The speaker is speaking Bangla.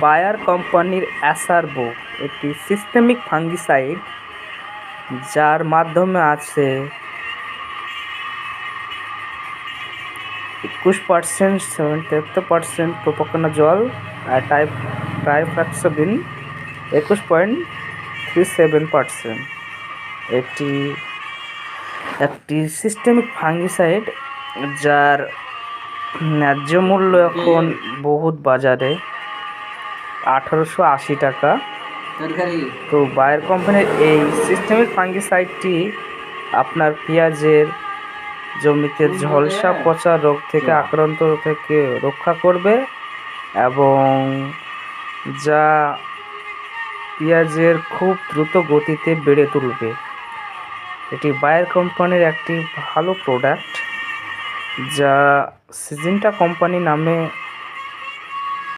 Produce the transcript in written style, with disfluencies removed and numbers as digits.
বায়ার কোম্পানির অ্যাসারবো একটি সিস্টেমিক ফাঙ্গিসাইড, যার মাধ্যমে আছে 21%, 73% প্রোপাকোনাজল আর ট্রাইফ্লক্সাবিন 21.37%। এটি একটি সিস্টেমিক ফাঙ্গিসাইড যার ন্যায্য মূল্য এখন বহুত বাজারে 1880 টাকা। তো বায়ার কোম্পানির এই সিস্টেমিক ফাঙ্গিসাইডটি আপনার পেঁয়াজের জমিতে ঝলসা পচা রোগ থেকে আক্রান্ত থেকে রক্ষা করবে এবং যা পেঁয়াজের খুব দ্রুত গতিতে বেড়ে তুলবে। এটি বায়ার কোম্পানির একটি ভালো প্রোডাক্ট, যা সিজেন্টা কোম্পানি নামে